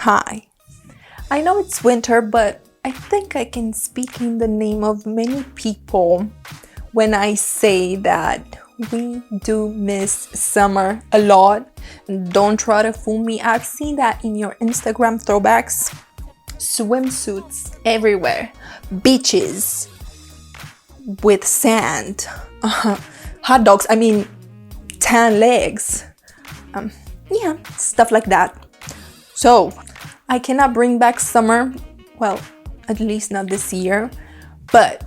Hi. I know it's winter, but I think I can speak in the name of many people when I say that we do miss summer a lot. Don't try to fool me. I've seen that in your Instagram throwbacks. Swimsuits everywhere. Beaches with sand. Hot dogs, tan legs. Yeah, stuff like that. So, I cannot bring back summer, well, at least not this year, but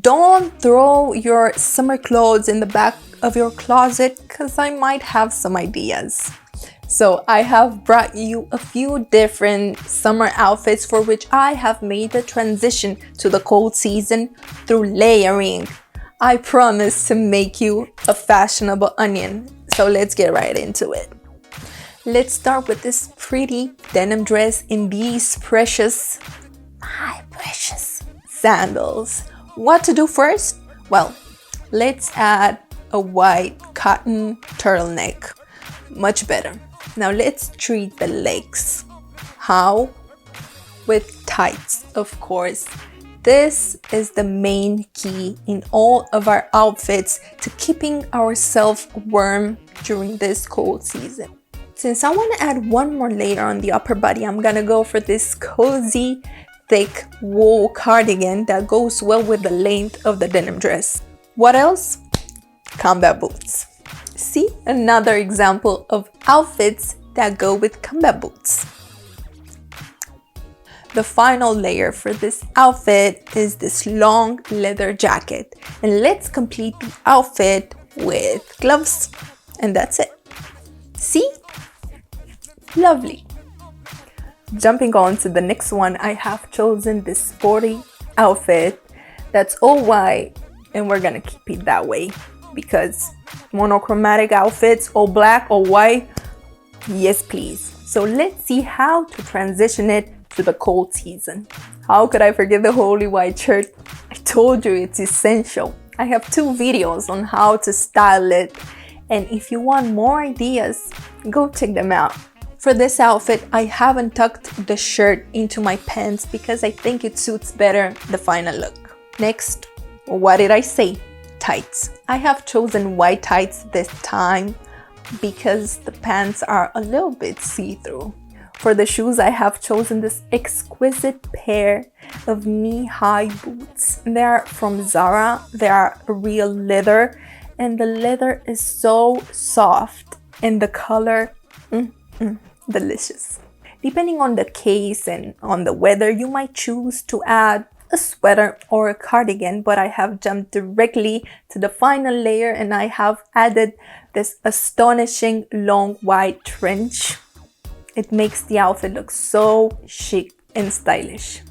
don't throw your summer clothes in the back of your closet because I might have some ideas. So I have brought you a few different summer outfits for which I have made the transition to the cold season through layering. I promise to make you a fashionable onion. So let's get right into it. Let's start with this pretty denim dress in these precious sandals. What to do first? Well, let's add a white cotton turtleneck. Much better. Now let's treat the legs. How? With tights, of course. This is the main key in all of our outfits to keeping ourselves warm during this cold season. Since I want to add one more layer on the upper body, I'm gonna go for this cozy, thick wool cardigan that goes well with the length of the denim dress. What else? Combat boots. See, another example of outfits that go with combat boots. The final layer for this outfit is this long leather jacket. And let's complete the outfit with gloves. And that's it. See? Lovely. Jumping on to the next one, I have chosen this sporty outfit that's all white, and we're gonna keep it that way because monochromatic outfits, all black or white, yes please. So let's see how to transition it to the cold season. How could I forget the holy white shirt? I told you it's essential. I have 2 videos on how to style it, and if you want more ideas, go check them out. For this outfit, I haven't tucked the shirt into my pants because I think it suits better the final look. Next, what did I say? Tights. I have chosen white tights this time because the pants are a little bit see-through. For the shoes, I have chosen this exquisite pair of knee-high boots. They're from Zara. They are real leather, and the leather is so soft, and the color, delicious. Depending on the case and on the weather, you might choose to add a sweater or a cardigan, but I have jumped directly to the final layer and I have added this astonishing long white trench. It makes the outfit look so chic and stylish.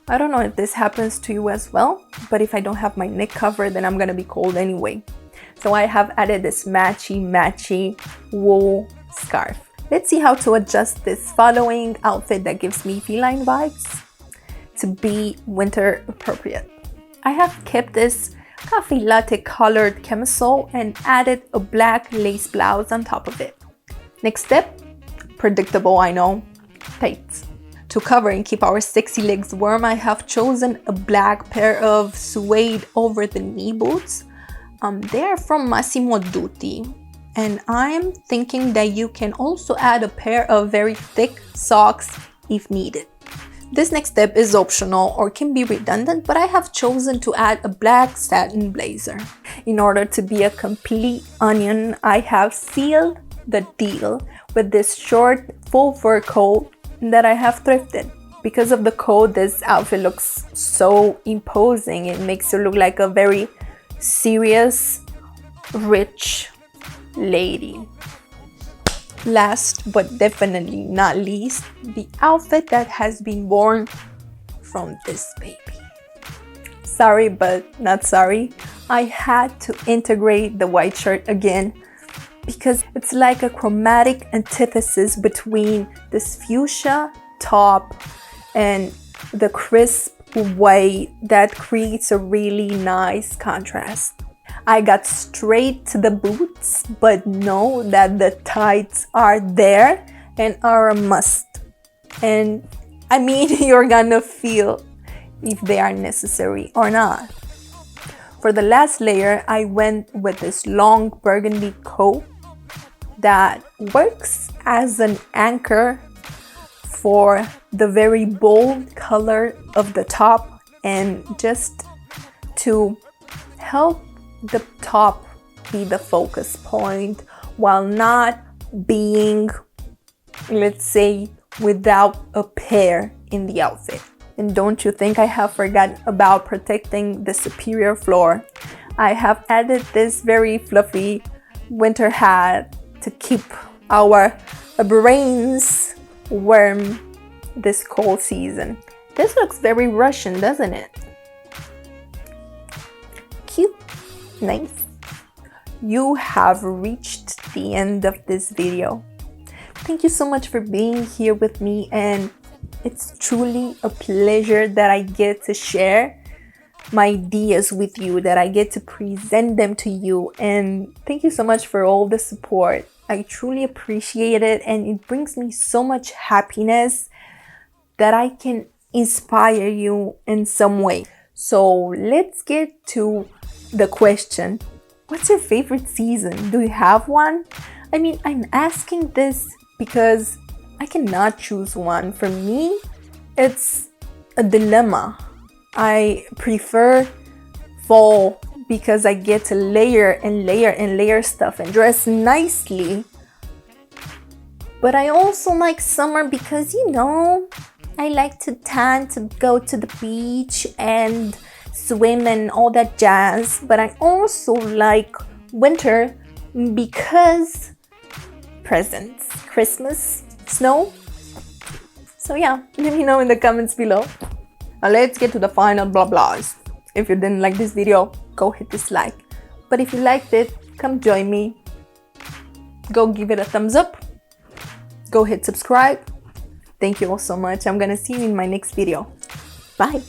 I don't know if this happens to you as well, but if I don't have my neck covered, then I'm gonna be cold anyway. So I have added this matchy wool scarf. Let's see how to adjust this following outfit that gives me feline vibes to be winter appropriate. I have kept this coffee latte colored camisole and added a black lace blouse on top of it. Next step, predictable I know, tights. To cover and keep our sexy legs warm, I have chosen a black pair of suede over the knee boots. They're from Massimo Dutti. And I'm thinking that you can also add a pair of very thick socks if needed. This next step is optional or can be redundant, but I have chosen to add a black satin blazer. In order to be a complete onion, I have sealed the deal with this short full fur coat that I have thrifted. Because of the coat, this outfit looks so imposing. It makes you look like a very serious, rich lady. Last but definitely not least, the outfit that has been worn from this baby. Sorry, but not sorry. I had to integrate the white shirt again because it's like a chromatic antithesis between this fuchsia top and the crisp white that creates a really nice contrast. I got straight to the boots, but know that the tights are there and are a must. And I mean, you're gonna feel if they are necessary or not. For the last layer, I went with this long burgundy coat that works as an anchor for the very bold color of the top, and just to help the top be the focus point while not being, let's say, without a pair in the outfit. And don't you think I have forgotten about protecting the superior floor? I have added this very fluffy winter hat to keep our brains warm this cold season. This looks very Russian, doesn't it? Cute, nice. You have reached the end of this video. Thank you so much for being here with me, and it's truly a pleasure that I get to share my ideas with you, that I get to present them to you. And thank you so much for all the support. I truly appreciate it, and it brings me so much happiness that I can inspire you in some way. So let's get to the question. What's your favorite season? Do you have one? I mean, I'm asking this because I cannot choose one. For me, it's a dilemma. I prefer fall because I get to layer and layer and layer stuff and dress nicely. But I also like summer because, you know, I like to tan, to go to the beach and swim and all that jazz. But I also like winter because presents, Christmas, snow. So yeah, let me know in the comments below. Now let's get to the final blah blahs. If you didn't like this video, go hit dislike. But if you liked it, come join me. Go give it a thumbs up. Go hit subscribe. Thank you all so much. I'm gonna see you in my next video. Bye.